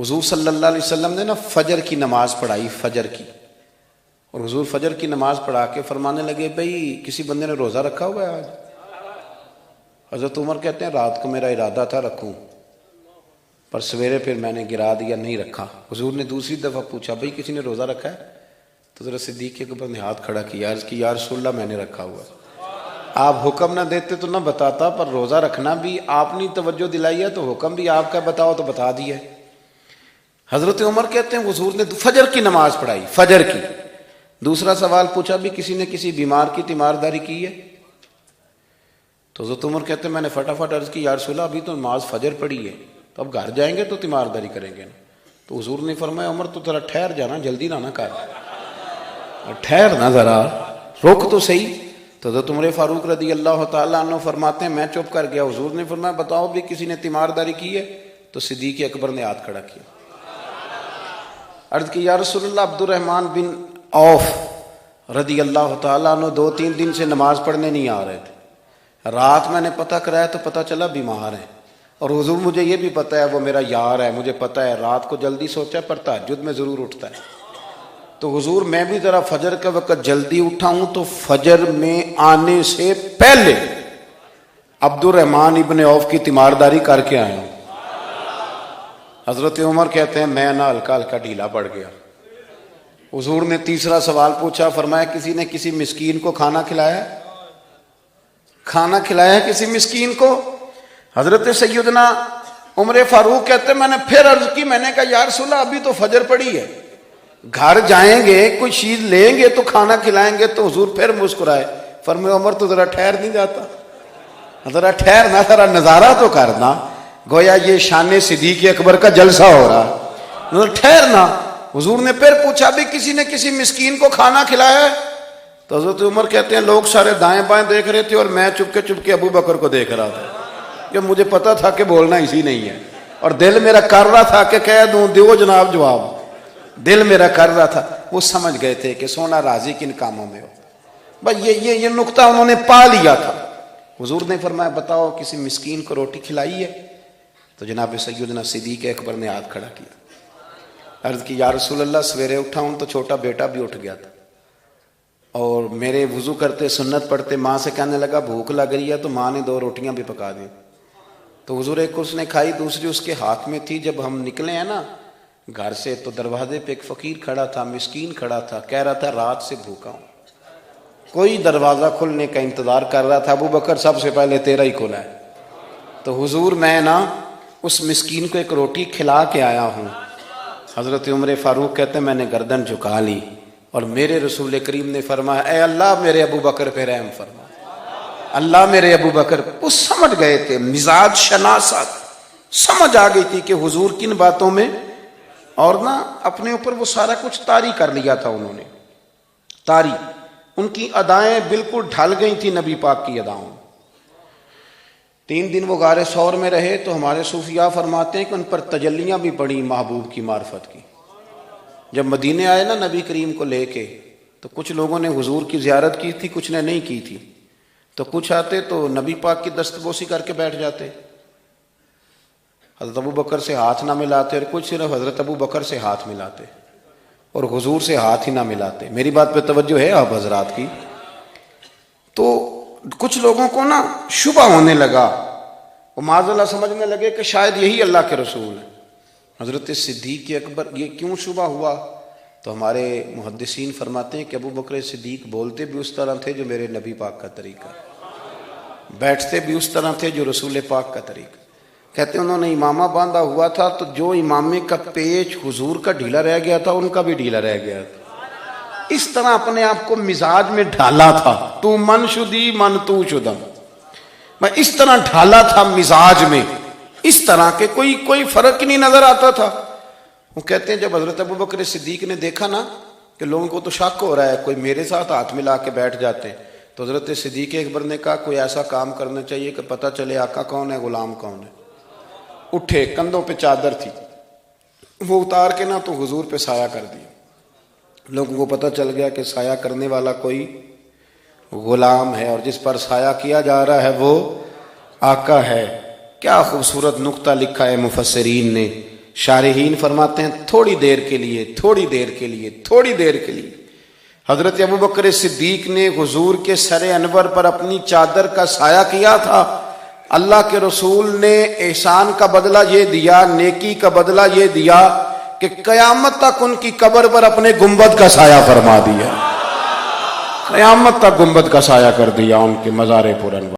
حضور صلی اللہ علیہ وسلم نے نا فجر کی نماز پڑھائی، فجر کی، اور حضور فجر کی نماز پڑھا کے فرمانے لگے بھئی کسی بندے نے روزہ رکھا ہوا ہے آج؟ حضرت عمر کہتے ہیں رات کو میرا ارادہ تھا رکھوں، پر سویرے پھر میں نے گرا دیا، نہیں رکھا۔ حضور نے دوسری دفعہ پوچھا بھئی کسی نے روزہ رکھا ہے؟ تو حضرت صدیق کے اوپر نے ہاتھ کھڑا کیا، عرض کی یا رسول اللہ میں نے رکھا ہوا۔ آپ حکم نہ دیتے تو نہ بتاتا، پر روزہ رکھنا بھی آپ نے توجہ دلائی ہے تو حکم بھی آپ کا بتاؤ تو بتا دیا۔ حضرت عمر کہتے ہیں حضور نے فجر کی نماز پڑھائی، فجر کی۔ دوسرا سوال پوچھا بھی کسی نے کسی بیمار کی تیمارداری کی ہے؟ تو حضرت عمر کہتے ہیں میں نے فٹافٹ عرض کی یا رسول اللہ ابھی تو نماز فجر پڑھی ہے، تو اب گھر جائیں گے تو تیمارداری کریں گے نا۔ تو حضور نے فرمایا عمر تو ذرا ٹھہر جانا، جلدی نہ کر، ٹھہر نہ ذرا، روک تو صحیح۔ تو حضرت عمر فاروق رضی اللہ تعالیٰ عنہ فرماتے ہیں میں چپ کر گیا، حضور نے فرمایا بتاؤ بھی کسی نے تیمارداری کی ہے؟ تو صدیق اکبر نے ہاتھ کھڑا کیا، عرض کی یا رسول اللہ عبد الرحمن بن عوف رضی اللہ تعالیٰ عنہ 2-3 دن سے نماز پڑھنے نہیں آ رہے تھے، رات میں نے پتہ کرایا تو پتہ چلا بیمار ہیں، اور حضور مجھے یہ بھی پتہ ہے وہ میرا یار ہے، مجھے پتہ ہے رات کو جلدی سوچا پر تہجد میں ضرور اٹھتا ہے، تو حضور میں بھی ذرا فجر کے وقت جلدی اٹھا ہوں تو فجر میں آنے سے پہلے عبد الرحمن ابن عوف کی تیمارداری کر کے آیا ہوں۔ حضرت عمر کہتے ہیں میں نہ ہلکا ہلکا ڈھیلا پڑ گیا۔ حضور نے تیسرا سوال پوچھا، فرمایا کسی نے کسی مسکین کو کھانا کھلایا ہے؟ کھانا کھلایا ہے کسی مسکین کو؟ حضرت سیدنا عمر فاروق کہتے ہیں میں نے پھر عرض کی، میں نے کہا یا رسول اللہ ابھی تو فجر پڑی ہے، گھر جائیں گے کوئی چیز لیں گے تو کھانا کھلائیں گے۔ تو حضور پھر مسکرائے، فرمایا عمر تو ذرا ٹھہر نہیں جاتا، ذرا ٹھہرنا، ذرا نظارہ تو کرنا، گویا یہ شان صدیق اکبر کا جلسہ ہو رہا، ٹھہرنا۔ حضور نے پھر پوچھا بھی کسی نے کسی مسکین کو کھانا کھلایا ہے؟ تو حضرت عمر کہتے ہیں لوگ سارے دائیں بائیں دیکھ رہے تھے اور میں چپ کے ابو بکر کو دیکھ رہا تھا، کہ مجھے پتا تھا کہ بولنا اسی نہیں ہے، اور دل میرا کر رہا تھا کہ کہہ دوں دیو جناب جواب، دل میرا کر رہا تھا۔ وہ سمجھ گئے تھے کہ سونا راضی کن کاموں میں ہو، بس یہ نقطہ انہوں نے پا لیا تھا۔ حضور نے فرمایا بتاؤ کسی مسکین کو روٹی کھلائی ہے؟ تو جناب سیدنا صدیق اکبر نے ہاتھ کھڑا کیا، عرض کی یا رسول اللہ سویرے اٹھا ہوں تو چھوٹا بیٹا بھی اٹھ گیا تھا، اور میرے وضو کرتے سنت پڑھتے ماں سے کہنے لگا بھوک لگ رہی ہے، تو ماں نے 2 روٹیاں بھی پکا دی، تو حضور ایک اس نے کھائی دوسری اس کے ہاتھ میں تھی۔ جب ہم نکلے ہیں نا گھر سے تو دروازے پہ ایک فقیر کھڑا تھا، مسکین کھڑا تھا، کہہ رہا تھا رات سے بھوکا ہوں، کوئی دروازہ کھلنے کا انتظار کر رہا تھا، ابو بکر سب سے پہلے تیرا ہی کھلا ہے۔ تو حضور میں نا اس مسکین کو ایک روٹی کھلا کے آیا ہوں۔ حضرت عمر فاروق کہتے ہیں میں نے گردن جھکا لی، اور میرے رسول کریم نے فرمایا اے اللہ میرے ابو بکر پہ رحم فرما، اللہ میرے ابو بکر۔ وہ سمجھ گئے تھے، مزاج شناست سمجھ آ گئی تھی کہ حضور کن باتوں میں، اور نا اپنے اوپر وہ سارا کچھ طاری کر لیا تھا انہوں نے، طاری، ان کی ادائیں بالکل ڈھل گئی تھی نبی پاک کی اداؤں۔ 3 دن وہ غار ثور میں رہے تو ہمارے صوفیاء فرماتے ہیں کہ ان پر تجلیاں بھی پڑی محبوب کی معرفت کی۔ جب مدینے آئے نا نبی کریم کو لے کے، تو کچھ لوگوں نے حضور کی زیارت کی تھی، کچھ نے نہیں کی تھی، تو کچھ آتے تو نبی پاک کی دستبوسی کر کے بیٹھ جاتے، حضرت ابو بکر سے ہاتھ نہ ملاتے، اور کچھ صرف حضرت ابو بکر سے ہاتھ ملاتے اور حضور سے ہاتھ ہی نہ ملاتے۔ میری بات پہ توجہ ہے آپ حضرات کی؟ تو کچھ لوگوں کو نا شبہ ہونے لگا، وہ معاذ اللہ سمجھنے لگے کہ شاید یہی اللہ کے رسول ہیں۔ حضرت صدیق اکبر یہ کیوں شبہ ہوا؟ تو ہمارے محدثین فرماتے ہیں کہ ابو بکر صدیق بولتے بھی اس طرح تھے جو میرے نبی پاک کا طریقہ، بیٹھتے بھی اس طرح تھے جو رسول پاک کا طریقہ۔ کہتے ہیں انہوں نے امامہ باندھا ہوا تھا تو جو امامے کا پیچ حضور کا ڈھیلا رہ گیا تھا ان کا بھی ڈھیلا رہ گیا تھا، اس طرح اپنے آپ کو مزاج میں ڈھالا تھا، تو من شدی من تو شدم، میں اس طرح ڈھالا تھا مزاج میں، اس طرح کے کوئی فرق نہیں نظر آتا تھا۔ وہ کہتے ہیں جب حضرت ابو بکر صدیق نے دیکھا نا کہ لوگوں کو تو شک ہو رہا ہے، کوئی میرے ساتھ ہاتھ ملا کے بیٹھ جاتے ہیں، تو حضرت صدیق اکبر نے کہا کوئی ایسا کام کرنا چاہیے کہ پتہ چلے آقا کون ہے غلام کون ہے۔ اٹھے، کندھوں پہ چادر تھی، وہ اتار کے نا تو حضور پہ سایہ کر دیا، لوگوں کو پتہ چل گیا کہ سایہ کرنے والا کوئی غلام ہے، اور جس پر سایہ کیا جا رہا ہے وہ آقا ہے۔ کیا خوبصورت نقطہ لکھا ہے مفسرین نے شارحین فرماتے ہیں تھوڑی دیر کے لیے، تھوڑی دیر کے لیے، تھوڑی دیر کے لیے حضرت ابوبکر صدیق نے حضور کے سر انور پر اپنی چادر کا سایہ کیا تھا۔ اللہ کے رسول نے احسان کا بدلہ یہ دیا، نیکی کا بدلہ یہ دیا کہ قیامت تک ان کی قبر پر اپنے گنبد کا سایہ فرما دیا، قیامت تک گنبد کا سایہ کر دیا ان کے مزار پر انور۔